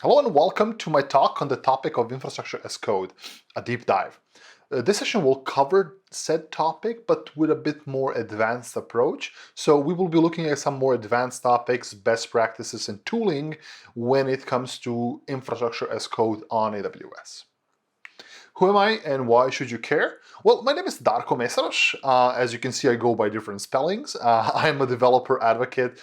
Hello and welcome to my talk on the topic of infrastructure as code, a deep dive. This session will cover said topic, but with a bit more advanced approach. So we will be looking at some more advanced topics, best practices, and tooling when it comes to infrastructure as code on AWS. Who am I and why should you care? Well, my name is Darko. As you can see, I go by different spellings. I'm a developer advocate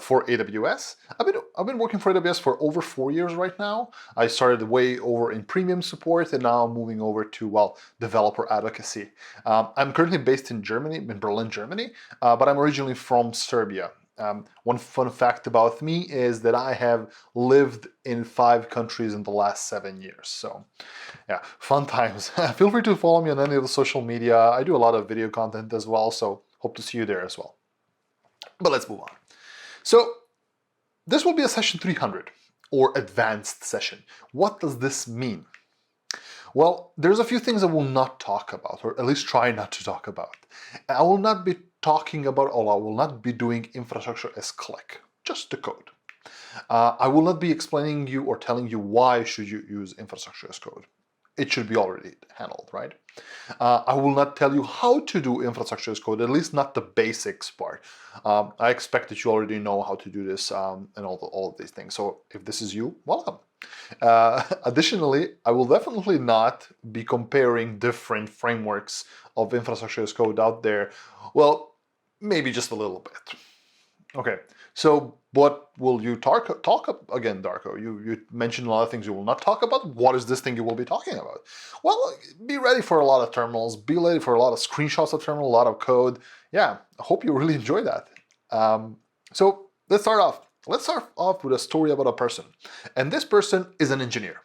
for AWS. I've been working for AWS for over 4 years right now. I started way over in premium support and now I'm moving over to, developer advocacy. I'm currently based in Germany, in Berlin, Germany, but I'm originally from Serbia. One fun fact about me is that I have lived in 5 countries in the last 7 years. So yeah, fun times. Feel free to follow me on any of the social media. I do a lot of video content as well, so hope to see you there as well. But let's move on. So this will be a session 300 or advanced session. What does this mean? Well, there's a few things I will not talk about, or at least try not to talk about. I will not be talking about, or I will not be doing infrastructure as click, just the code. I will not be explaining you or telling you why should you use infrastructure as code. It should be already handled, right? I will not tell you how to do infrastructure as code, at least not the basics part. I expect that you already know how to do this and all of these things. So if this is you, welcome. Additionally, I will definitely not be comparing different frameworks of infrastructure as code out there. Well, maybe just a little bit. Okay, so what will you talk again, Darko? You mentioned a lot of things you will not talk about. What is this thing you will be talking about? Well, be ready for a lot of terminals, be ready for a lot of screenshots of terminal, a lot of code. Yeah, I hope you really enjoy that. So let's start off. Let's start off with a story about a person. And this person is an engineer.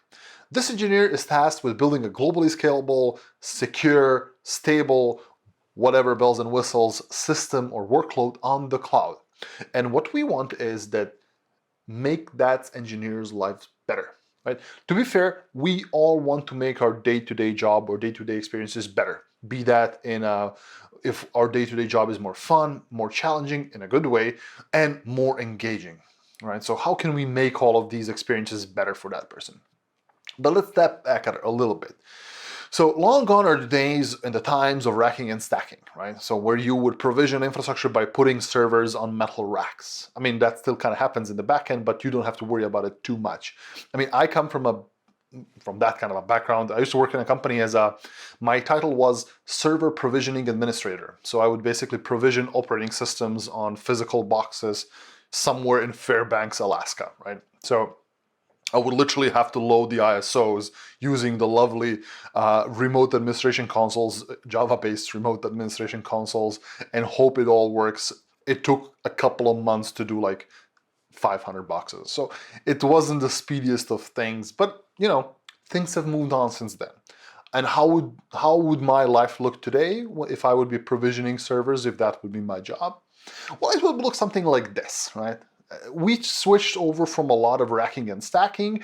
This engineer is tasked with building a globally scalable, secure, stable, whatever bells and whistles system or workload on the cloud. And what we want is that make that engineer's life better, right? To be fair, we all want to make our day-to-day job or day-to-day experiences better. Be that if our day-to-day job is more fun, more challenging in a good way, and more engaging, right? So how can we make all of these experiences better for that person? But let's step back a little bit. So long gone are the days and the times of racking and stacking, right? So where you would provision infrastructure by putting servers on metal racks. I mean, that still kind of happens in the back end, but you don't have to worry about it too much. I mean, I come from that kind of a background. I used to work in a company my title was server provisioning administrator. So I would basically provision operating systems on physical boxes somewhere in Fairbanks, Alaska, right? So I would literally have to load the ISOs using the lovely remote administration consoles, Java-based remote administration consoles, and hope it all works. It took a couple of months to do like 500 boxes. So it wasn't the speediest of things, but things have moved on since then. And how would my life look today if I would be provisioning servers, if that would be my job? Well, it would look something like this, right? We switched over from a lot of racking and stacking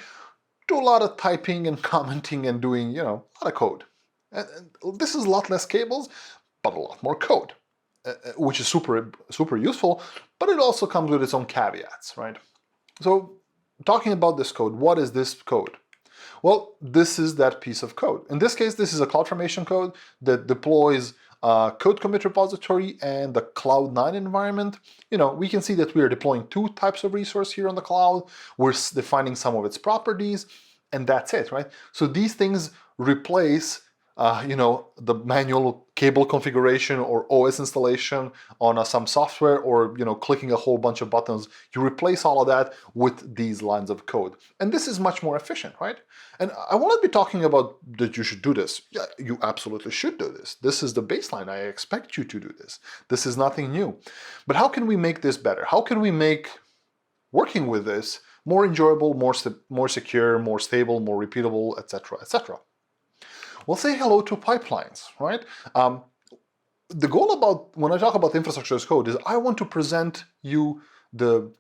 to a lot of typing and commenting and doing, a lot of code. And this is a lot less cables, but a lot more code, which is super, super useful, but it also comes with its own caveats, right? So talking about this code, what is this code? Well, this is that piece of code. In this case, this is a CloudFormation code that deploys code commit repository and the Cloud9 environment. We can see that we are deploying 2 types of resource here on the cloud. We're defining some of its properties, and that's it, right? So these things replace the manual cable configuration or OS installation on some software or, clicking a whole bunch of buttons. You replace all of that with these lines of code. And this is much more efficient, right? And I won't be talking about that you should do this. Yeah, you absolutely should do this. This is the baseline. I expect you to do this. This is nothing new. But how can we make this better? How can we make working with this more enjoyable, more secure, more stable, more repeatable, etc., etc.? We'll say hello to pipelines, right? The goal when I talk about infrastructure as code is I want to present you the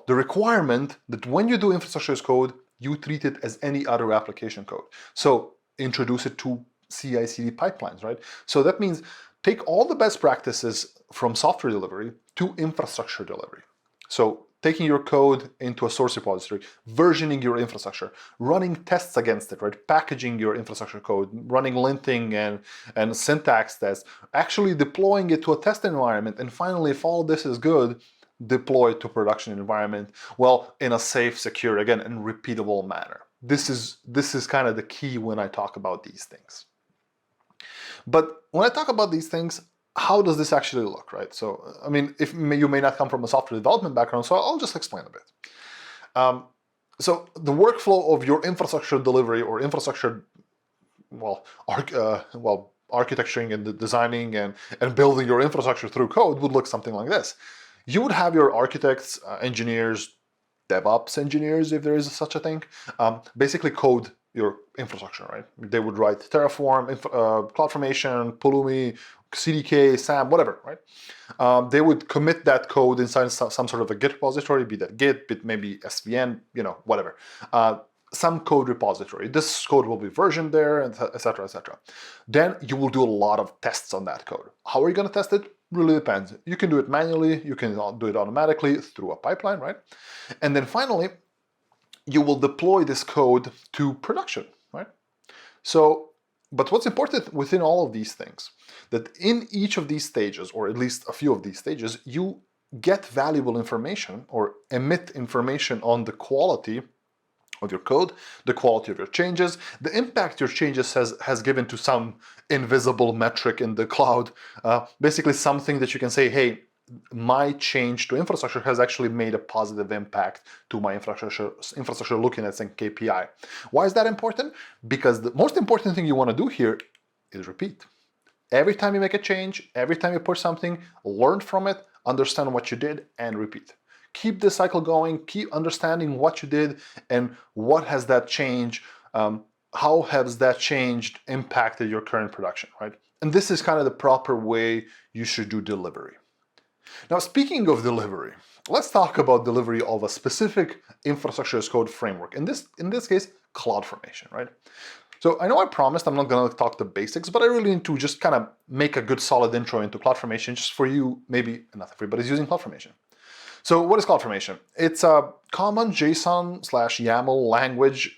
requirement that when you do infrastructure as code, you treat it as any other application code. So introduce it to CI/CD pipelines, right? So that means take all the best practices from software delivery to infrastructure delivery. So taking your code into a source repository, versioning your infrastructure, running tests against it, right? Packaging your infrastructure code, running linting and syntax tests, actually deploying it to a test environment, and finally, if all this is good, deploy it to production environment, well, in a safe, secure, again, and repeatable manner. This is kind of the key when I talk about these things. But when I talk about these things, how does this actually look, right? So, I mean, if you may not come from a software development background, so I'll just explain a bit. So the workflow of your infrastructure delivery or infrastructure, architecturing and designing and building your infrastructure through code would look something like this. You would have your architects, engineers, DevOps engineers, if there is such a thing, basically code your infrastructure, right? They would write Terraform, CloudFormation, Pulumi, CDK, SAM, whatever, right? They would commit that code inside some sort of a Git repository, be that Git, be maybe SVN, whatever. Some code repository. This code will be versioned there, etc., etc. Then you will do a lot of tests on that code. How are you going to test it? Really depends. You can do it manually, you can do it automatically through a pipeline, right? And then finally, you will deploy this code to production, right? So, but what's important within all of these things, that in each of these stages, or at least a few of these stages, you get valuable information or emit information on the quality of your code, the quality of your changes, the impact your changes has given to some invisible metric in the cloud, basically something that you can say, hey, my change to infrastructure has actually made a positive impact to my infrastructure looking at some KPI. Why is that important? Because the most important thing you want to do here is repeat. Every time you make a change, every time you push something, learn from it, understand what you did, and repeat. Keep this cycle going, keep understanding what you did and what has that change, how has that changed impacted your current production, right? And this is kind of the proper way you should do delivery. Now, speaking of delivery, let's talk about delivery of a specific infrastructure as code framework. In this case, CloudFormation, right? So I know I promised I'm not going to talk the basics, but I really need to just kind of make a good solid intro into CloudFormation just for you, maybe not everybody's using CloudFormation. So what is CloudFormation? It's a common JSON/YAML language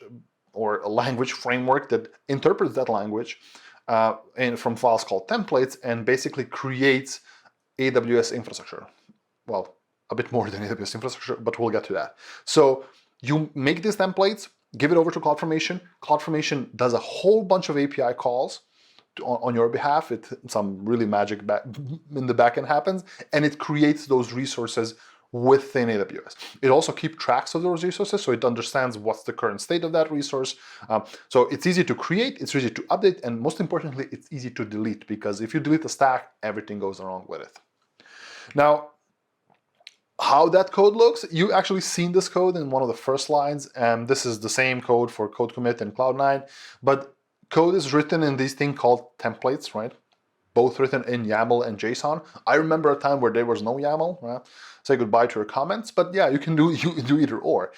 or a language framework that interprets that language from files called templates and basically creates AWS infrastructure. Well, a bit more than AWS infrastructure, but we'll get to that. So you make these templates, give it over to CloudFormation. CloudFormation does a whole bunch of API calls on your behalf. Some really magic in the backend happens, and it creates those resources within AWS. It also keeps tracks of those resources, so it understands what's the current state of that resource. So it's easy to create, it's easy to update, and most importantly, it's easy to delete, because if you delete the stack, everything goes wrong with it. Now, how that code looks, you actually seen this code in one of the first lines, and this is the same code for code commit and Cloud9, but code is written in this thing called templates, right? Both written in YAML and JSON. I remember a time where there was no YAML. Right? Say goodbye to your comments, but yeah, you can do either or.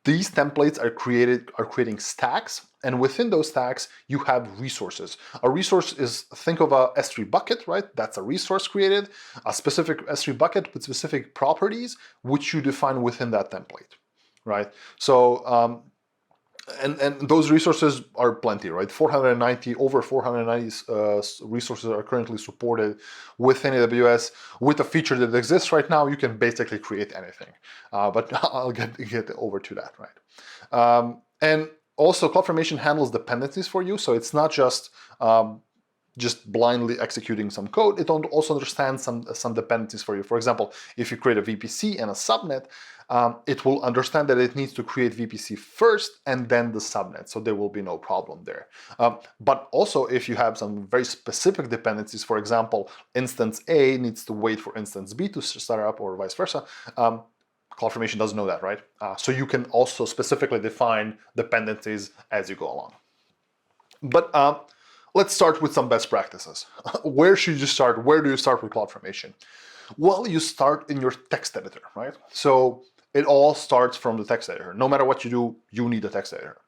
These templates are creating stacks, and within those stacks, you have resources. A resource is, think of a S3 bucket, right? That's a resource created, a specific S3 bucket with specific properties, which you define within that template, right? So, and those resources are plenty, right? Over 490 resources are currently supported within AWS. With a feature that exists right now, you can basically create anything. But I'll get over to that, right? And also, CloudFormation handles dependencies for you, so it's not just blindly executing some code. It also understands some dependencies for you. For example, if you create a VPC and a subnet, it will understand that it needs to create VPC first and then the subnet, so there will be no problem there. But also, if you have some very specific dependencies, for example, instance A needs to wait for instance B to start up or vice versa, CloudFormation doesn't know that, right? So you can also specifically define dependencies as you go along. But let's start with some best practices. Where should you start? Where do you start with CloudFormation? Well, you start in your text editor, right? So it all starts from the text editor. No matter what you do, you need a text editor.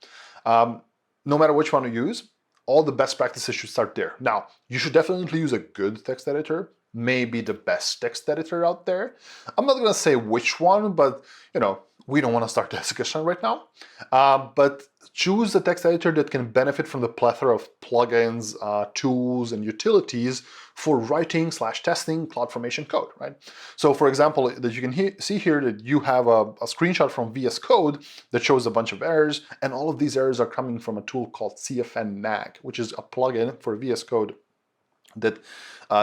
No matter which one you use, all the best practices should start there. Now, you should definitely use a good text editor. maybe the best text editor out there. I'm not gonna say which one, but we don't want to start the discussion right now. But choose a text editor that can benefit from the plethora of plugins, tools, and utilities for writing/testing CloudFormation code, right? So for example, that you can see here that you have a screenshot from VS Code that shows a bunch of errors, and all of these errors are coming from a tool called CFN-NAG, which is a plugin for VS Code that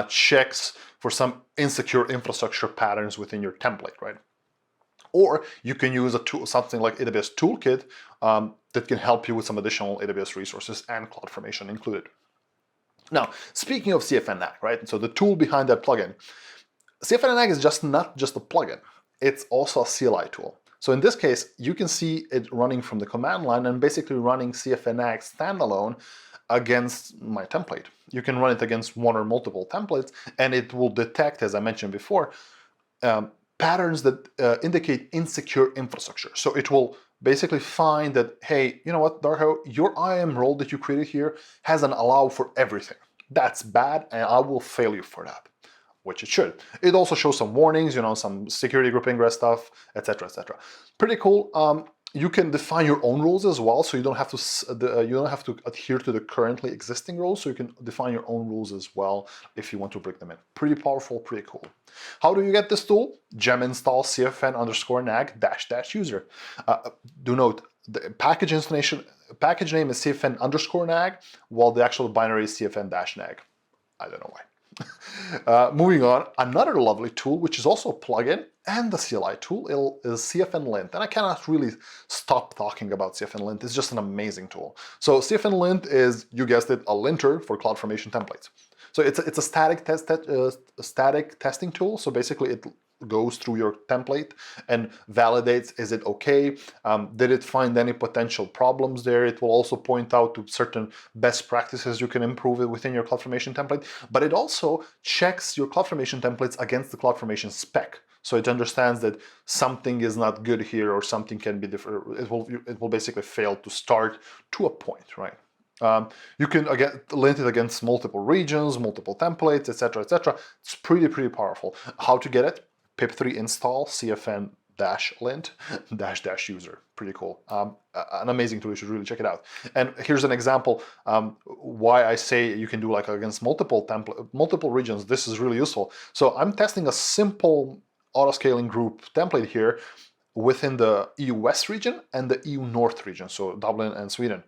checks for some insecure infrastructure patterns within your template, right? Or you can use a tool, something like AWS Toolkit that can help you with some additional AWS resources and CloudFormation included. Now, speaking of CFN-NAG, right? So the tool behind that plugin, CFN-NAG is not just a plugin, it's also a CLI tool. So in this case, you can see it running from the command line and basically running CFN-NAG standalone against my template. You can run it against one or multiple templates, and it will detect, as I mentioned before, patterns that indicate insecure infrastructure. So it will basically find that, hey, you know what, Darko, your IAM role that you created here has an allow for everything. That's bad, and I will fail you for that, which it should. It also shows some warnings, some security group ingress stuff, etc., etc. Pretty cool. You can define your own rules as well, so you don't have to adhere to the currently existing rules. So you can define your own rules as well if you want to bring them in. Pretty powerful, pretty cool. How do you get this tool? Gem install cfn_nag --user. Do note the package name is cfn_nag, while the actual binary is cfn-nag. I don't know why. Moving on, another lovely tool, which is also a plugin and the CLI tool, is CFN-lint. And I cannot really stop talking about CFN-lint. It's just an amazing tool. So CFN-lint is, you guessed it, a linter for CloudFormation templates. So it's a static testing tool. So basically it goes through your template and validates, is it okay? Did it find any potential problems there? It will also point out to certain best practices you can improve it within your CloudFormation template, but it also checks your CloudFormation templates against the CloudFormation spec. So it understands that something is not good here or something can be different. It will basically fail to start to a point, right? You can again lint it against multiple regions, multiple templates, etc., etc. It's pretty powerful. How to get it? pip3 install cfn-lint --user. Pretty cool. An amazing tool. You should really check it out. And here's an example why I say you can do like against multiple regions. This is really useful. So I'm testing a simple autoscaling group template here within the EU West region and the EU North region, so Dublin and Sweden.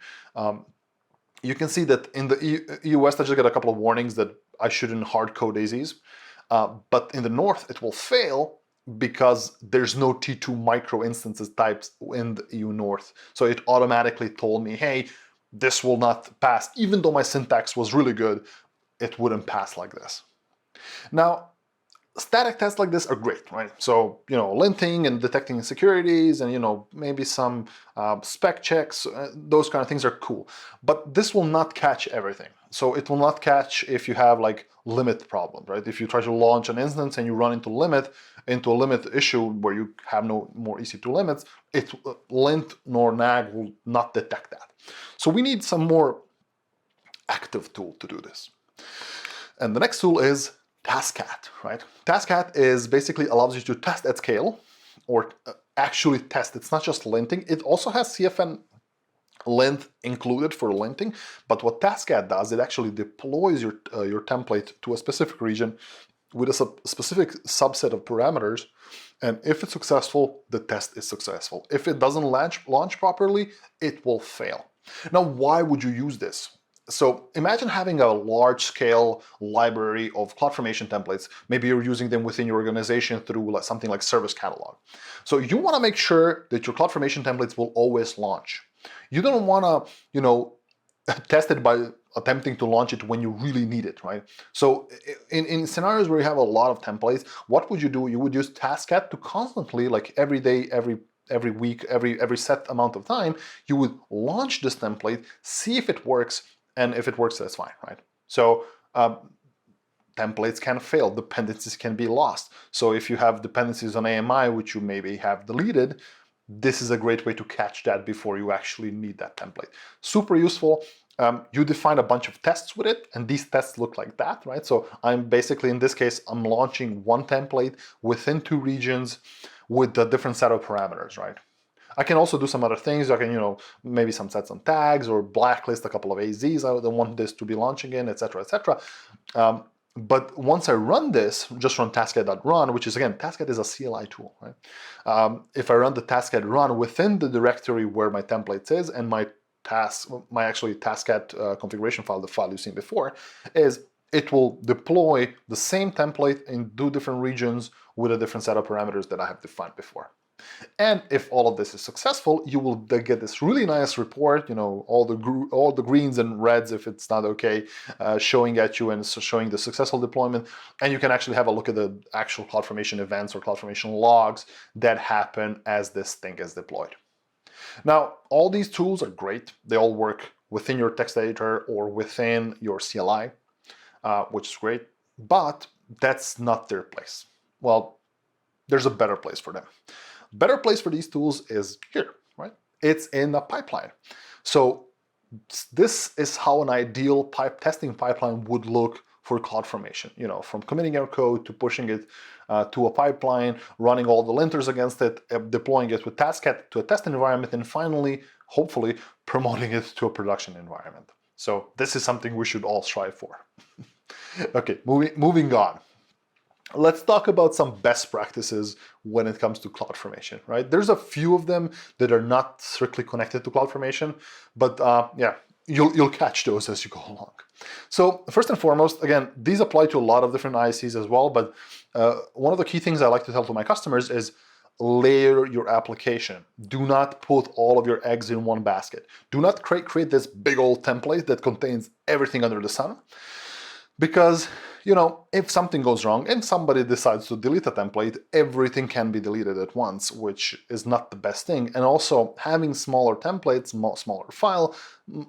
You can see that in the EU West, I just got a couple of warnings that I shouldn't hard code AZs. But in the North, it will fail because there's no T2 micro instances types in the EU North. So it automatically told me, hey, this will not pass. Even though my syntax was really good, it wouldn't pass like this. Now, static tests like this are great, right? So, linting and detecting insecurities and, maybe some spec checks, those kind of things are cool. But this will not catch everything. So it will not catch if you have like limit problems, right? If you try to launch an instance and you run into a limit issue where you have no more EC2 limits, lint nor nag will not detect that. So we need some more active tool to do this. And the next tool is TaskCat, right? TaskCat is basically allows you to test at scale or actually test. It's not just linting. It also has CFN-lint included for linting. But what TaskCat does, it actually deploys your template to a specific region with a specific subset of parameters. And if it's successful, the test is successful. If it doesn't launch properly, it will fail. Now, why would you use this? So imagine having a large-scale library of CloudFormation templates. Maybe you're using them within your organization through something like Service Catalog. So you want to make sure that your CloudFormation templates will always launch. You don't want to, test it by attempting to launch it when you really need it, right? So in scenarios where you have a lot of templates, what would you do? You would use TaskCat to constantly, like every day, every week, every set amount of time, you would launch this template, see if it works. And if it works, that's fine, right? So templates can fail, dependencies can be lost. So if you have dependencies on AMI, which you maybe have deleted, this is a great way to catch that before you actually need that template. Super useful. You define a bunch of tests with it, and these tests look like that, right? So I'm basically, in this case, I'm launching one template within 2 regions with a different set of parameters, right? I can also do some other things. I can, maybe some set some tags or blacklist a couple of AZs I don't want this to be launching in, etc., etc. But once I run this, just run taskhead.run, which is, again, taskhead is a CLI tool, right? If I run the taskhead run within the directory where my templates is, and my taskhead configuration file, the file you've seen before, is it will deploy the same template in 2 different regions with a different set of parameters that I have defined before. And if all of this is successful, you will get this really nice report, all the greens and reds if it's not okay, showing at you and showing the successful deployment. And you can actually have a look at the actual CloudFormation events or CloudFormation logs that happen as this thing is deployed. Now, all these tools are great. They all work within your text editor or within your CLI, which is great, but that's not their place. Well, there's a better place for them. Better place for these tools is here, right? It's in a pipeline. So this is how an ideal testing pipeline would look for CloudFormation. From committing your code to pushing it to a pipeline, running all the linters against it, deploying it with Taskhead to a test environment, and finally, hopefully, promoting it to a production environment. So this is something we should all strive for. Okay, moving on. Let's talk about some best practices when it comes to CloudFormation, right? There's a few of them that are not strictly connected to CloudFormation, but yeah, you'll catch those as you go along. So first and foremost, again, these apply to a lot of different ISCs as well, but one of the key things I like to tell to my customers is layer your application. Do not put all of your eggs in one basket. Do not create this big old template that contains everything under the sun, because if something goes wrong and somebody decides to delete a template, everything can be deleted at once, which is not the best thing. And also, having smaller templates,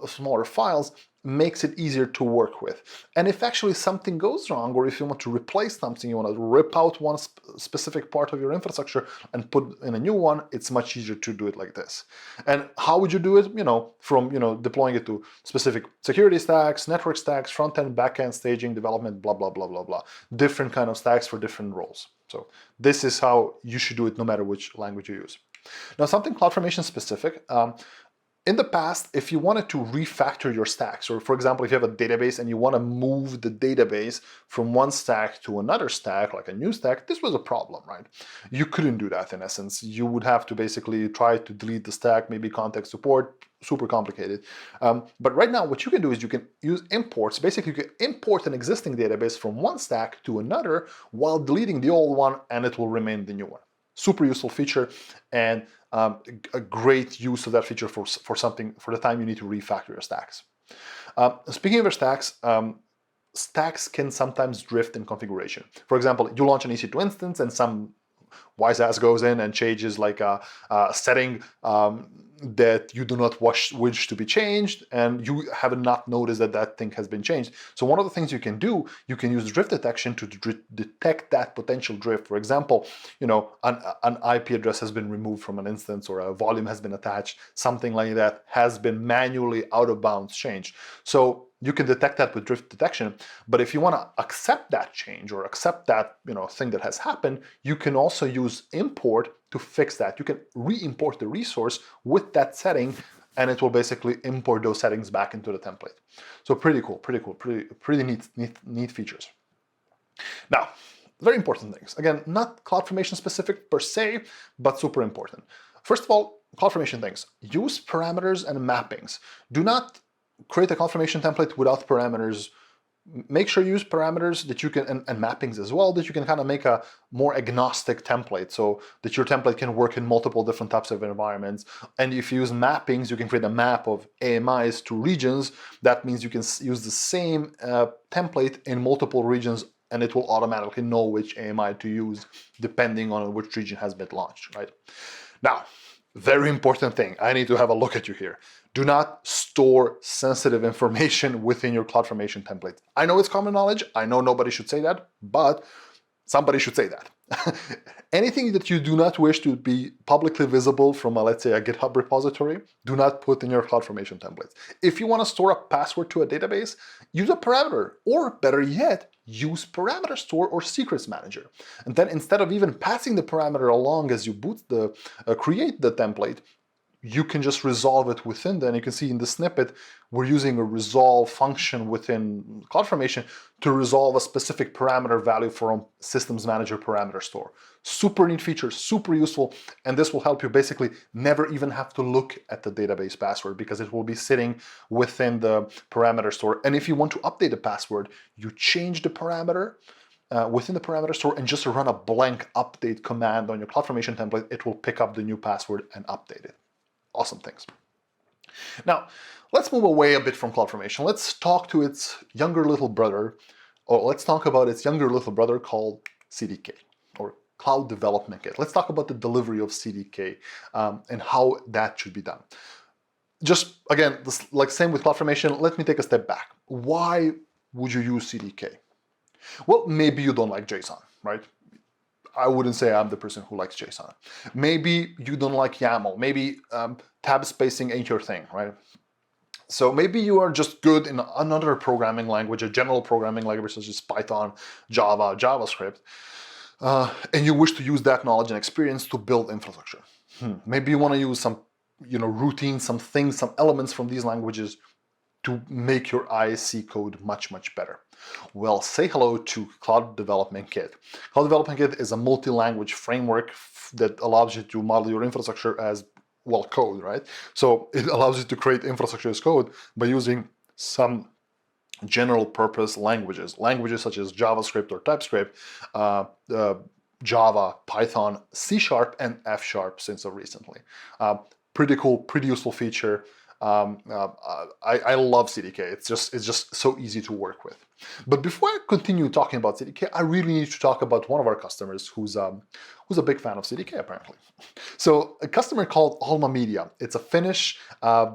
smaller files, makes it easier to work with. And if actually something goes wrong, or if you want to replace something, you want to rip out one specific part of your infrastructure and put in a new one, it's much easier to do it like this. And how would you do it? From deploying it to specific security stacks, network stacks, front-end, back-end, staging, development, blah, blah, blah, blah, blah. Different kind of stacks for different roles. So this is how you should do it no matter which language you use. Now, something CloudFormation specific. In the past, if you wanted to refactor your stacks, or for example, if you have a database and you want to move the database from one stack to another stack, like a new stack, this was a problem, right? You couldn't do that in essence. You would have to basically try to delete the stack, maybe context support, super complicated. But right now, what you can do is you can use imports. Basically, you can import an existing database from one stack to another while deleting the old one, and it will remain the new one. Super useful feature, and a great use of that feature for the time you need to refactor your stacks. Speaking of your stacks, stacks can sometimes drift in configuration. For example, you launch an EC2 instance and some wise ass goes in and changes like a setting that you do not wish to be changed, and you have not noticed that thing has been changed. So one of the things you can do, you can use drift detection to detect that potential drift. For example, an IP address has been removed from an instance, or a volume has been attached, something like that has been manually out of bounds changed. So you can detect that with drift detection, but if you want to accept that change or accept that thing that has happened, you can also use import to fix that. You can re-import the resource with that setting, and it will basically import those settings back into the template. So pretty cool, pretty neat features. Now, very important things. Again, not CloudFormation specific per se, but super important. First of all, CloudFormation things. Use parameters and mappings. Do not create a CloudFormation template without parameters. Make sure you use parameters that you can, and mappings as well, that you can kind of make a more agnostic template, so that your template can work in multiple different types of environments. And if you use mappings, you can create a map of AMIs to regions. That means you can use the same template in multiple regions, and it will automatically know which AMI to use depending on which region has been launched, right? Now, very important thing, I need to have a look at you here. Do not store sensitive information within your CloudFormation template. I know it's common knowledge, I know nobody should say that, but somebody should say that. Anything that you do not wish to be publicly visible from, let's say, a GitHub repository, do not put in your CloudFormation templates. If you want to store a password to a database, use a parameter, or better yet, use parameter store or secrets manager. And then instead of even passing the parameter along as you create the template, you can just resolve it within there. And you can see in the snippet, we're using a resolve function within CloudFormation to resolve a specific parameter value from Systems Manager parameter store. Super neat feature, super useful, and this will help you basically never even have to look at the database password because it will be sitting within the parameter store. And if you want to update the password, you change the parameter within the parameter store and just run a blank update command on your CloudFormation template. It will pick up the new password and update it. Awesome things. Now, let's move away a bit from CloudFormation. Let's talk to its younger little brother, or let's talk about its younger little brother called CDK, or Cloud Development Kit. Let's talk about the delivery of CDK and how that should be done. Just, again, like same with CloudFormation, let me take a step back. Why would you use CDK? Well, maybe you don't like JSON, right? I wouldn't say I'm the person who likes JSON. Maybe you don't like YAML. Maybe tab spacing ain't your thing, right? So maybe you are just good in another programming language, a general programming language such as Python, Java, JavaScript, and you wish to use that knowledge and experience to build infrastructure. Maybe you want to use some, routines, some things, some elements from these languages to make your ISC code much, much better. Well, say hello to Cloud Development Kit. Cloud Development Kit is a multi-language framework that allows you to model your infrastructure as, well, code, right? So it allows you to create infrastructure as code by using some general purpose languages such as JavaScript or TypeScript, Java, Python, C#, and F# since of recently. Pretty cool, pretty useful feature. I love CDK. It's just so easy to work with. But before I continue talking about CDK, I really need to talk about one of our customers who's a big fan of CDK apparently. So a customer called Alma Media. It's a Finnish,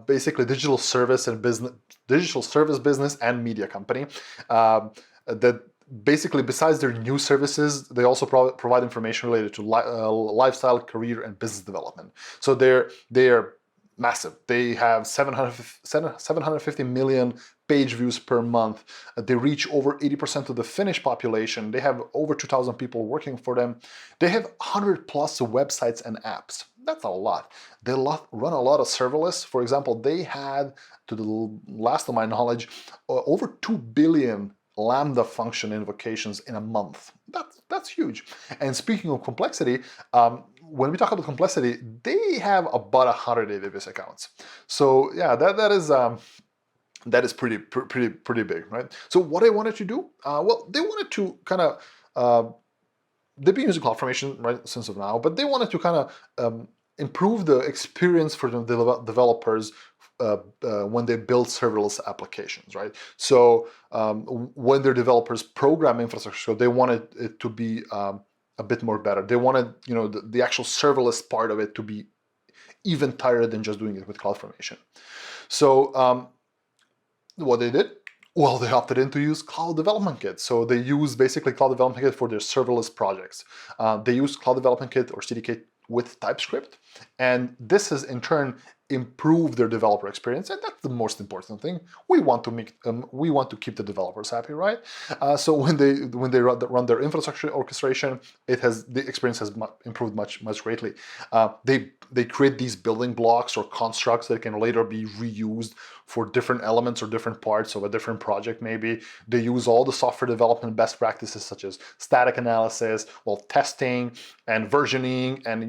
basically digital service business and media company that basically, besides their new services, they also provide information related to lifestyle, career, and business development. So they're massive. They have 750 million page views per month. They reach over 80% of the Finnish population. They have over 2,000 people working for them. They have 100 plus websites and apps. That's a lot. They run a lot of serverless. For example, they had, to the last of my knowledge, over 2 billion Lambda function invocations in a month. That's huge. And speaking of complexity, when we talk about complexity, they have about 100 AWS accounts. So yeah, that is pretty big, right? So what they wanted to do, well, they wanted to kind of they've been using CloudFormation right since of now, but they wanted to kind of improve the experience for the developers when they build serverless applications, right? So when their developers program infrastructure, they wanted it to be a bit more better. They wanted, the actual serverless part of it to be even tighter than just doing it with CloudFormation. So what they did? Well, they opted in to use Cloud Development Kit. So they use basically Cloud Development Kit for their serverless projects. They use Cloud Development Kit or CDK with TypeScript, and this has in turn improved their developer experience, and that's the most important thing. We want to keep the developers happy, right? So when they run their infrastructure orchestration, the experience has improved much greatly. They create these building blocks or constructs that can later be reused for different elements or different parts of a different project. Maybe they use all the software development best practices such as static analysis, testing and versioning, and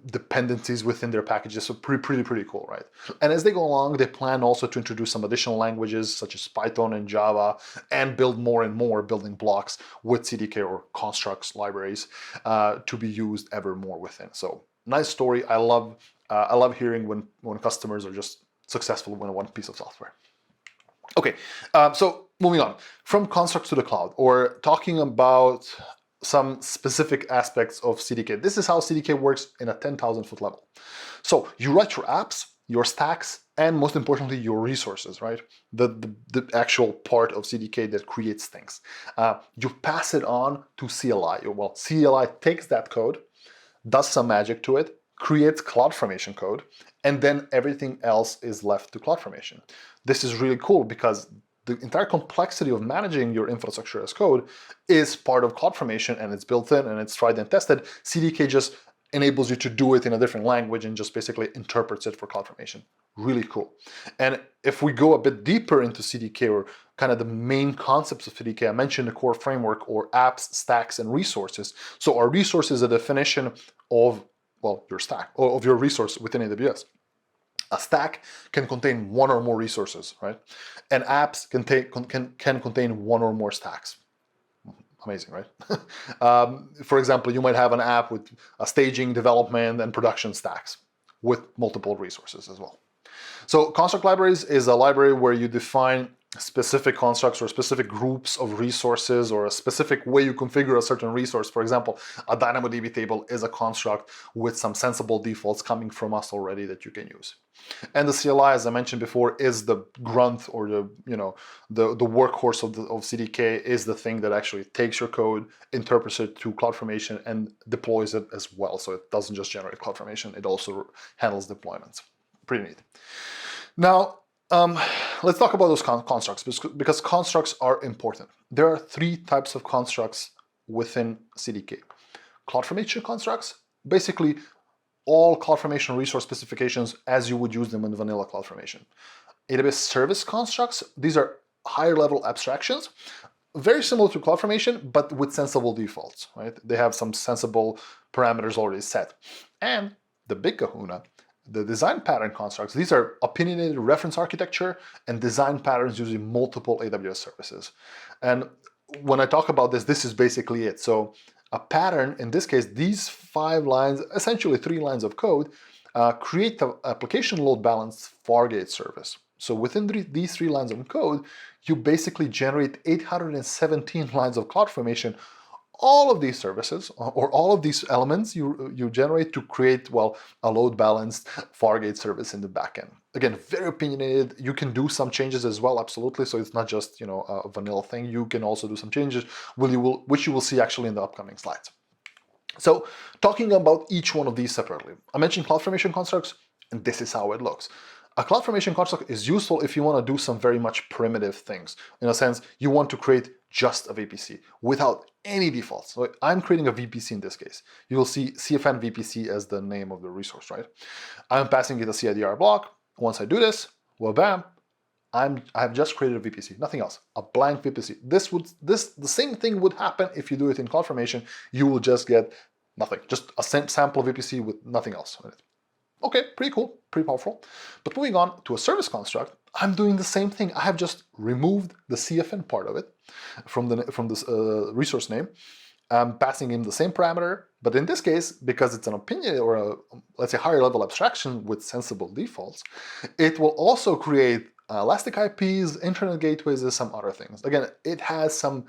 dependencies within their packages. So pretty cool, right? And as they go along, they plan also to introduce some additional languages such as Python and Java, and build more and more building blocks with CDK or constructs libraries to be used ever more within. So nice story. I love hearing when customers are just successful with one piece of software. Okay, so moving on from constructs to the cloud, or talking about some specific aspects of CDK. This is how CDK works in a 10,000 foot level. So you write your apps, your stacks, and most importantly, your resources, right? The actual part of CDK that creates things. You pass it on to CLI. Well, CLI takes that code, does some magic to it, creates CloudFormation code, and then everything else is left to CloudFormation. This is really cool because the entire complexity of managing your infrastructure as code is part of CloudFormation, and it's built in and it's tried and tested. CDK just enables you to do it in a different language and just basically interprets it for CloudFormation. Really cool. And if we go a bit deeper into CDK, or kind of the main concepts of CDK, I mentioned the core framework, or apps, stacks, and resources. So our resource is a definition of, well, your stack, or of your resource within AWS. A stack can contain one or more resources, right? And apps can contain one or more stacks. Amazing, right? For example, you might have an app with a staging, development, and production stacks with multiple resources as well. So construct libraries is a library where you define specific constructs or specific groups of resources, or a specific way you configure a certain resource. For example, a DynamoDB table is a construct with some sensible defaults coming from us already that you can use. And the CLI, as I mentioned before, is the grunt, or the workhorse of CDK, is the thing that actually takes your code, interprets it to CloudFormation, and deploys it as well. So it doesn't just generate CloudFormation, it also handles deployments. Pretty neat. Now, let's talk about those constructs, because constructs are important. There are three types of constructs within CDK. CloudFormation constructs, basically all CloudFormation resource specifications as you would use them in vanilla CloudFormation. AWS service constructs, these are higher level abstractions, very similar to CloudFormation, but with sensible defaults, right? They have some sensible parameters already set. And the big kahuna, the design pattern constructs, these are opinionated reference architecture and design patterns using multiple AWS services. And when I talk about this, this is basically it. So a pattern, in this case, these 5 lines, essentially 3 lines of code, create the application load balanced Fargate service. So within these 3 lines of code, you basically generate 817 lines of CloudFormation. All of these services, or all of these elements, you generate to create, well, a load balanced Fargate service in the backend. Again, very opinionated. You can do some changes as well, absolutely. So it's not just a vanilla thing. You can also do some changes, which you will see actually in the upcoming slides. So talking about each one of these separately, I mentioned CloudFormation constructs, and this is how it looks. A CloudFormation construct is useful if you want to do some very much primitive things. In a sense, you want to create just a VPC without any defaults. So I'm creating a VPC in this case. You will see CFN VPC as the name of the resource, right? I'm passing it a CIDR block. Once I do this, well, bam, I've just created a VPC, nothing else, a blank VPC. The same thing would happen if you do it in CloudFormation. You will just get nothing, just a sample VPC with nothing else in it. Okay, pretty cool, pretty powerful. But moving on to a service construct, I'm doing the same thing. I have just removed the CFN part of it from this resource name. I'm passing in the same parameter, but in this case, because it's an opinion, or a, let's say, higher level abstraction with sensible defaults, it will also create elastic IPs, internet gateways, and some other things. Again, it has some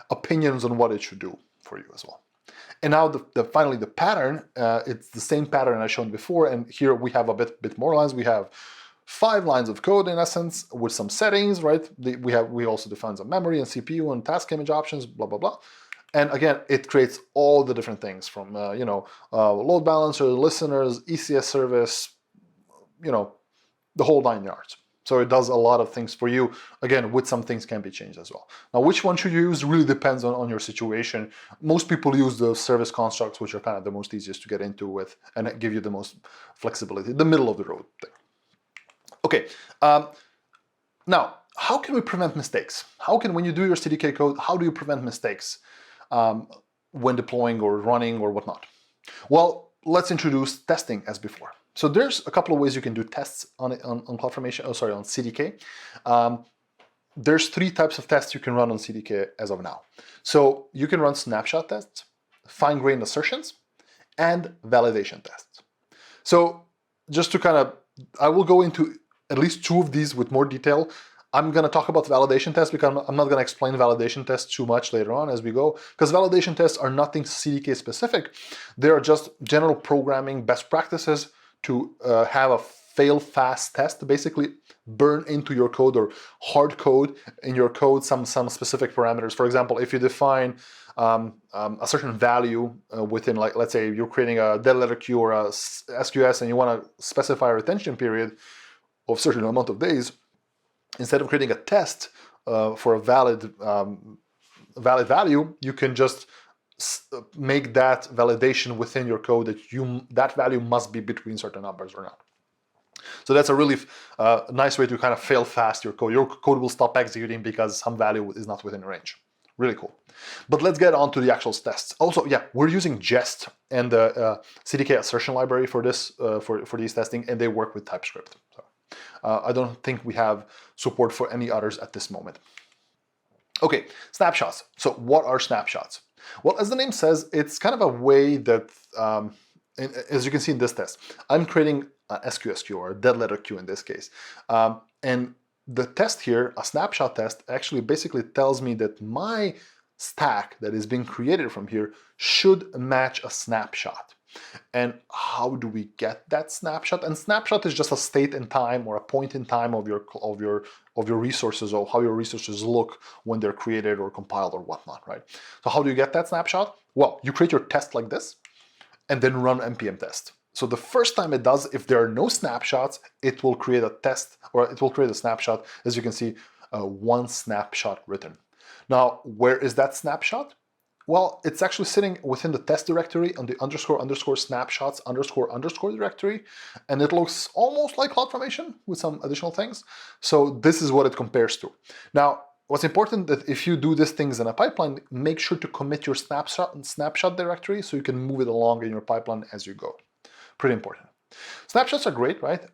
opinions on what it should do for you as well. And now finally the pattern, it's the same pattern I showed before, and here we have a bit more lines. We have 5 lines of code in essence with some settings, right? We also define some memory and CPU and task image options, blah blah blah. And again, it creates all the different things from load balancer, listeners, ECS service, the whole 9 yards. So it does a lot of things for you. Again, with some things can be changed as well. Now, which one should you use really depends on your situation. Most people use the service constructs, which are kind of the most easiest to get into with and give you the most flexibility, the middle of the road thing. Okay, now, how can we prevent mistakes? When you do your CDK code, how do you prevent mistakes when deploying or running or whatnot? Well, let's introduce testing as before. So there's a couple of ways you can do tests on CloudFormation, on CDK. There's 3 types of tests you can run on CDK as of now. So you can run snapshot tests, fine-grained assertions, and validation tests. So just to I will go into at least 2 of these with more detail. I'm going to talk about validation tests because I'm not going to explain validation tests too much later on as we go, because validation tests are nothing CDK specific. They are just general programming best practices to have a fail fast test, basically burn into your code or hard code in your code some specific parameters. For example, if you define a certain value within, like, let's say you're creating a dead letter queue or a SQS and you want to specify a retention period of a certain amount of days, instead of creating a test for a valid value, you can just make that validation within your code that that value must be between certain numbers or not. So that's a really nice way to kind of fail fast your code. Your code will stop executing because some value is not within range. Really cool. But let's get on to the actual tests. Also, yeah, we're using Jest and the CDK assertion library for this for these testing, and they work with TypeScript. So I don't think we have support for any others at this moment. Okay, snapshots. So what are snapshots? Well, as the name says, it's kind of a way that, as you can see in this test, I'm creating an SQS queue or a dead letter queue in this case. And the test here, a snapshot test, actually basically tells me that my stack that is being created from here should match a snapshot. And how do we get that snapshot? And snapshot is just a state in time or a point in time of your resources, or how your resources look when they're created or compiled or whatnot, right? So how do you get that snapshot? Well, you create your test like this and then run npm test. So the first time it does, if there are no snapshots, it will create a test, or it will create a snapshot. As you can see, one snapshot written. Now, where is that snapshot? Well, it's actually sitting within the test directory on the __snapshots_ directory, and it looks almost like CloudFormation with some additional things. So this is what it compares to. Now, what's important that if you do these things in a pipeline, make sure to commit your snapshot directory so you can move it along in your pipeline as you go. Pretty important. Snapshots are great, right?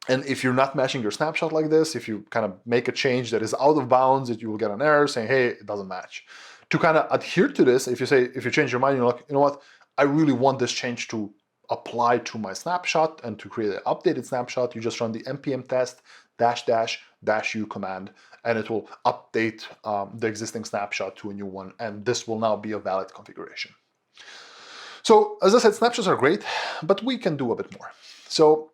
And if you're not matching your snapshot like this, if you kind of make a change that is out of bounds, you will get an error saying, hey, it doesn't match. To kind of adhere to this, if you change your mind, you're like, you know what, I really want this change to apply to my snapshot and to create an updated snapshot, you just run the npm test --u command, and it will update the existing snapshot to a new one, and this will now be a valid configuration. So as I said, snapshots are great, but we can do a bit more. So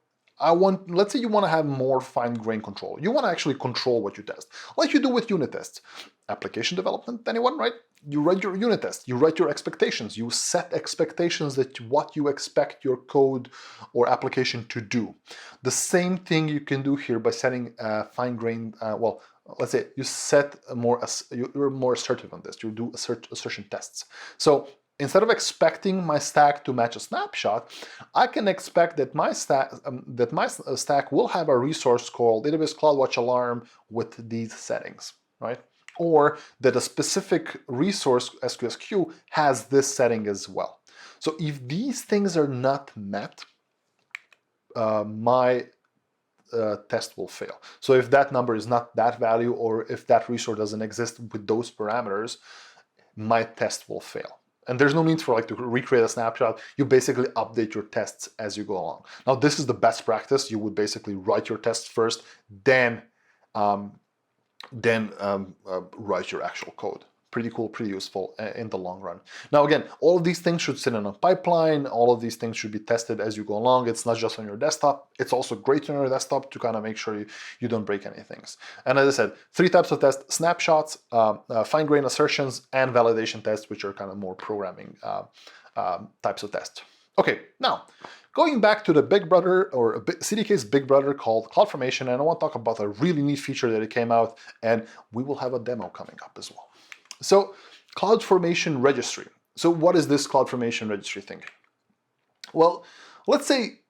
let's say you want to have more fine-grained control. You want to actually control what you test, like you do with unit tests. Application development, anyone, right? You write your unit test, you write your expectations, you set expectations that what you expect your code or application to do. The same thing you can do here by setting fine-grained, well, let's say you set you're more assertive on this, you do assertion tests. So instead of expecting my stack to match a snapshot, I can expect that my stack will have a resource called AWS CloudWatch Alarm with these settings, right? Or that a specific resource SQS queue has this setting as well. So if these things are not met, my test will fail. So if that number is not that value, or if that resource doesn't exist with those parameters, my test will fail. And there's no need for to recreate a snapshot. You basically update your tests as you go along. Now, this is the best practice. You would basically write your tests first, then write your actual code. Pretty cool, pretty useful in the long run. Now, again, all of these things should sit in a pipeline. All of these things should be tested as you go along. It's not just on your desktop. It's also great on your desktop to kind of make sure you don't break any things. And as I said, 3 types of tests: snapshots, fine-grained assertions, and validation tests, which are kind of more programming types of tests. Okay, now, going back to the big brother, or CDK's big brother called CloudFormation, and I want to talk about a really neat feature that it came out, and we will have a demo coming up as well. So, CloudFormation registry. So what is this CloudFormation registry thing? Well, let's say,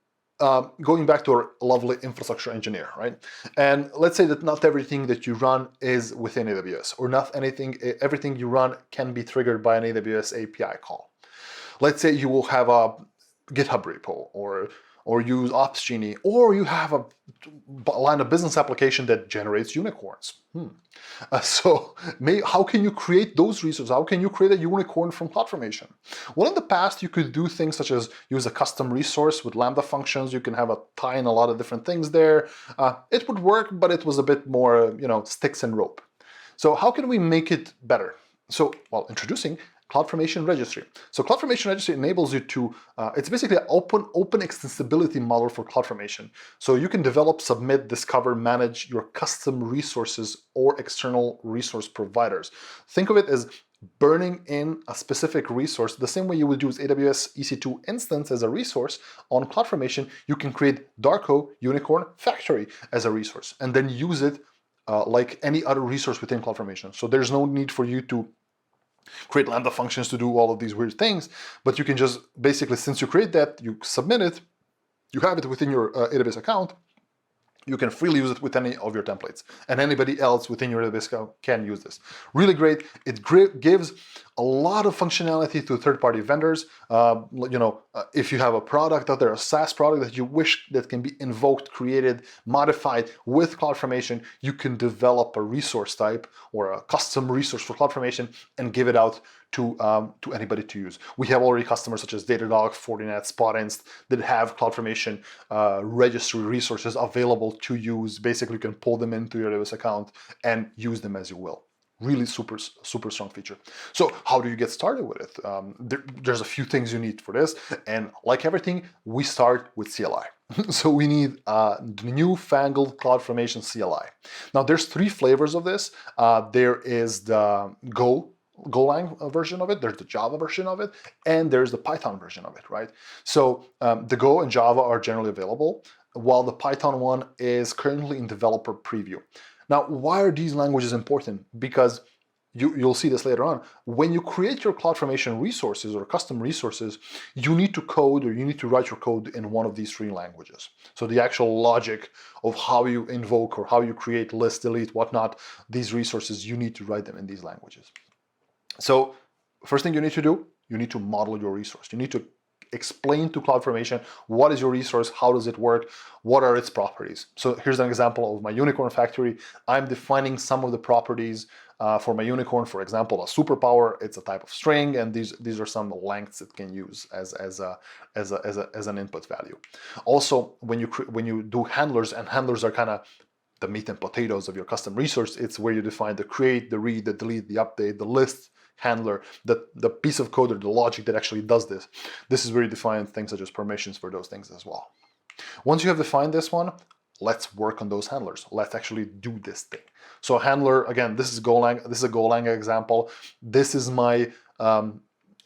going back to our lovely infrastructure engineer, right? And let's say that not everything that you run is within AWS, or not everything you run can be triggered by an AWS API call. Let's say you will have a GitHub repo, or use Opsgenie, or you have a line of business application that generates unicorns. So how can you create those resources? How can you create a unicorn from CloudFormation? Well, in the past, you could do things such as use a custom resource with Lambda functions. You can have tie in a lot of different things there. It would work, but it was a bit more, sticks and rope. So how can we make it better? So, well, introducing CloudFormation registry. So CloudFormation registry enables you to, it's basically an open extensibility model for CloudFormation. So you can develop, submit, discover, manage your custom resources or external resource providers. Think of it as burning in a specific resource. The same way you would use AWS EC2 instance as a resource on CloudFormation, you can create Darko Unicorn Factory as a resource and then use it like any other resource within CloudFormation. So there's no need for you to create Lambda functions to do all of these weird things, but you can just basically, since you create that, you submit it, you have it within your AWS account, you can freely use it with any of your templates, and anybody else within your AWS account can use this. Really great. It gives a lot of functionality to third-party vendors. If you have a product out there, a SaaS product that you wish that can be invoked, created, modified with CloudFormation, you can develop a resource type or a custom resource for CloudFormation and give it out to anybody to use. We have already customers such as Datadog, Fortinet, Spotinst that have CloudFormation registry resources available to use. Basically, you can pull them into your AWS account and use them as you will. Really super strong feature. So how do you get started with it? There's a few things you need for this, and like everything, we start with CLI. So we need the newfangled CloudFormation CLI. Now there's three flavors of this. There is the Golang version of it, there's the Java version of it, and there's the Python version of it, right? So the Go and Java are generally available, while the Python one is currently in developer preview. Now, why are these languages important? Because you'll see this later on. When you create your CloudFormation resources or custom resources, you need to code or you need to write your code in one of these three languages. So the actual logic of how you invoke or how you create, list, delete, whatnot, these resources, you need to write them in these languages. So first thing you need to do, you need to model your resource. You need to explain to CloudFormation what is your resource, how does it work, what are its properties. So here's an example of my Unicorn Factory. I'm defining some of the properties for my Unicorn. For example, a superpower, it's a type of string, and these are some lengths it can use as an input value. Also, when you do handlers, and handlers are kind of the meat and potatoes of your custom resource, it's where you define the create, the read, the delete, the update, the list handler, the piece of code or the logic that actually does this. This is where you define things such as permissions for those things as well. Once you have defined this one, let's work on those handlers. Let's actually do this thing. So a handler, again, this is Golang. This is a Golang example. This is my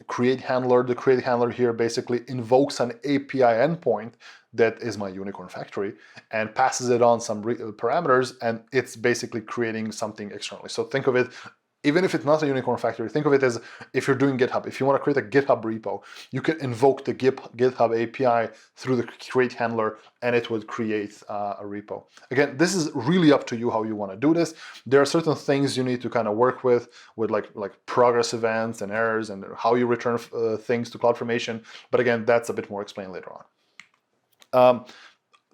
create handler. The create handler here basically invokes an API endpoint that is my Unicorn Factory and passes it on some parameters, and it's basically creating something externally. So think of it, even if it's not a Unicorn Factory, think of it as if you're doing GitHub. If you want to create a GitHub repo, you can invoke the GitHub API through the create handler, and it would create a repo. Again, this is really up to you how you want to do this. There are certain things you need to kind of work with like progress events and errors and how you return things to CloudFormation. But again, that's a bit more explained later on.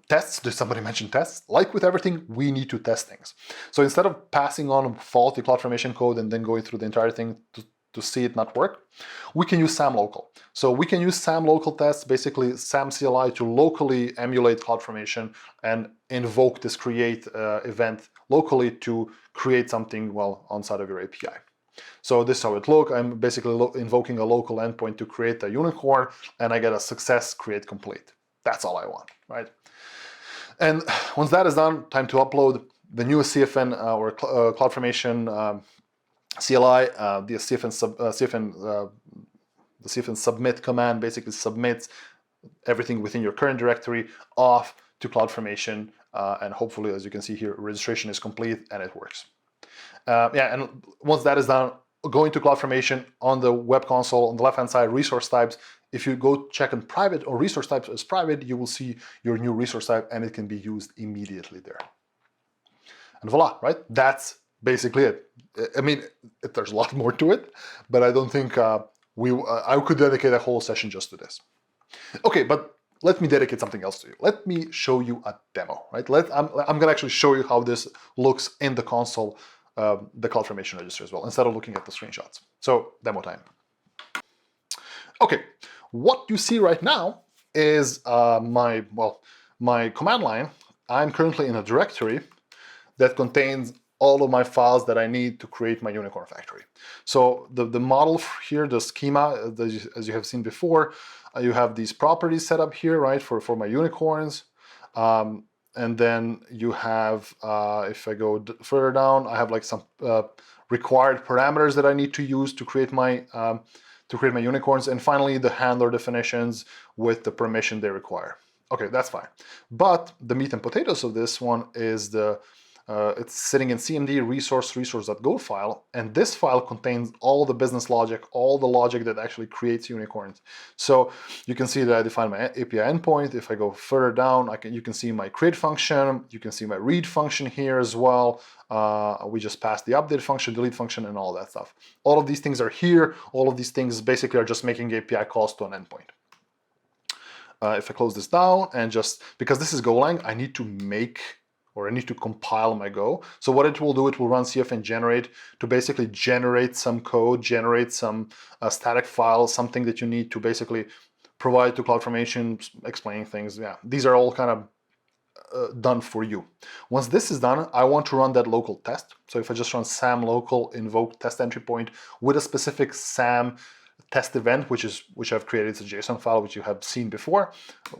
Tests, did somebody mention tests? Like with everything, we need to test things. So instead of passing on faulty CloudFormation code and then going through the entire thing to see it not work, we can use SAM local. So we can use SAM local tests, basically SAM CLI, to locally emulate CloudFormation and invoke this create event locally to create something, well, outside of your API. So this is how it looks. I'm basically invoking a local endpoint to create a unicorn, and I get a success create complete. That's all I want, right? And once that is done, time to upload the newest CFN or CloudFormation CLI. The CFN submit command basically submits everything within your current directory off to CloudFormation, and hopefully, as you can see here, registration is complete and it works. And once that is done, go into CloudFormation on the web console on the left-hand side, resource types. If you go check on private or resource types as private, you will see your new resource type and it can be used immediately there. And voila, right? That's basically it. I mean, there's a lot more to it, but I don't think I could dedicate a whole session just to this. Okay, but let me dedicate something else to you. Let me show you a demo, right? I'm gonna actually show you how this looks in the console, the CloudFormation register as well, instead of looking at the screenshots. So demo time. Okay, what you see right now is my command line. I'm currently in a directory that contains all of my files that I need to create my unicorn factory. So the model here, the schema, as you have seen before, you have these properties set up here, right, for my unicorns. And then you have, if I go further down, I have like some required parameters that I need to use to create my unicorns, and finally the handler definitions with the permission they require. Okay, that's fine. But the meat and potatoes of this one is it's sitting in CMD resource.go file, and this file contains all the business logic, all the logic that actually creates unicorns. So you can see that I define my API endpoint. If I go further down, you can see my create function, you can see my read function here as well. We just passed the update function, delete function, and all that stuff. All of these things are here. All of these things basically are just making API calls to an endpoint. If I close this down, and just because this is Golang, I need to compile my Go. So what it will do, it will run cfn generate to basically generate some code, generate some static file, something that you need to basically provide to CloudFormation, explaining things. Yeah, these are all kind of done for you. Once this is done, I want to run that local test. So if I just run sam local invoke test entry point with a specific sam test event, which I've created, it's a JSON file which you have seen before.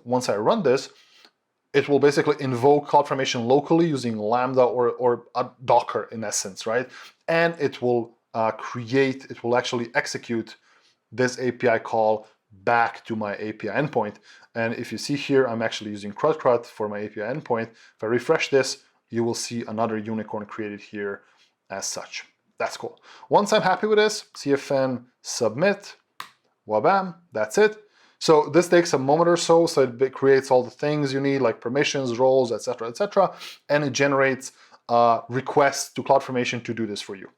Once I run this, it will basically invoke CloudFormation locally using Lambda or a Docker in essence, right? And it will actually execute this API call back to my API endpoint. And if you see here, I'm actually using CRUD for my API endpoint. If I refresh this, you will see another unicorn created here as such. That's cool. Once I'm happy with this, cfn submit, wabam, that's it. So this takes a moment or so it creates all the things you need, like permissions, roles, etc., and it generates requests to CloudFormation to do this for you.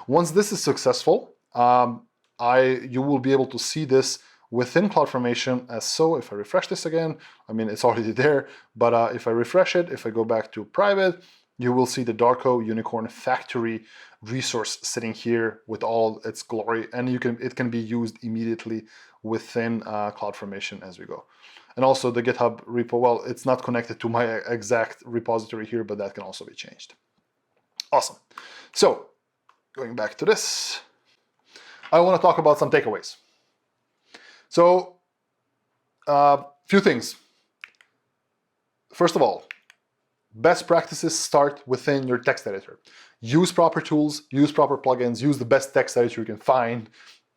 Once this is successful, you will be able to see this within CloudFormation as so. If I refresh this again, I mean, it's already there, but if I refresh it, if I go back to private, you will see the Darko Unicorn Factory resource sitting here with all its glory, and it can be used immediately within CloudFormation as we go. And also the GitHub repo, well, it's not connected to my exact repository here, but that can also be changed. Awesome. So going back to this, I want to talk about some takeaways. So few things. First of all, best practices start within your text editor. Use proper tools, use proper plugins, use the best text editor you can find,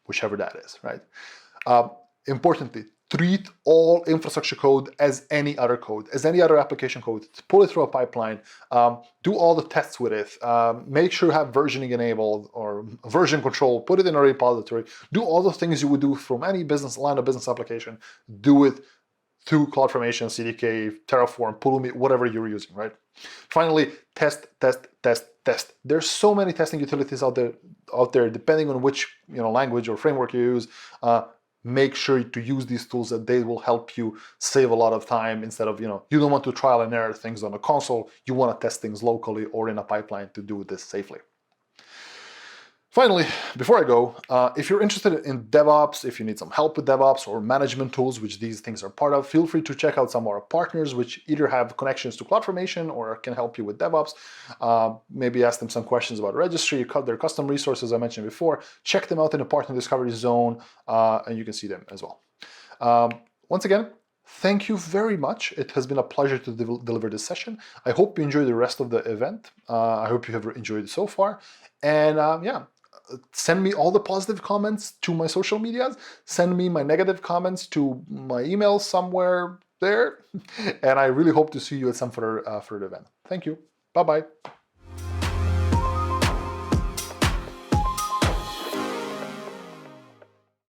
whichever that is, right? Importantly, treat all infrastructure code as any other code, as any other application code. Pull it through a pipeline, do all the tests with it, make sure you have versioning enabled or version control, put it in a repository, do all the things you would do from any line of business application, do it through CloudFormation, CDK, Terraform, Pulumi, whatever you're using, right? Finally, test. There's so many testing utilities out there, depending on which language or framework you use. Make sure to use these tools, that they will help you save a lot of time instead of, you don't want to trial and error things on a console. You want to test things locally or in a pipeline to do this safely. Finally, before I go, if you're interested in DevOps, if you need some help with DevOps or management tools, which these things are part of, feel free to check out some of our partners, which either have connections to CloudFormation or can help you with DevOps. Maybe ask them some questions about registry, their custom resources I mentioned before. Check them out in the partner discovery zone, and you can see them as well. Once again, thank you very much. It has been a pleasure to deliver this session. I hope you enjoy the rest of the event. I hope you have enjoyed it so far. And yeah. Send me all the positive comments to my social medias. Send me my negative comments to my email somewhere there. And I really hope to see you at some further event. Thank you. Bye-bye.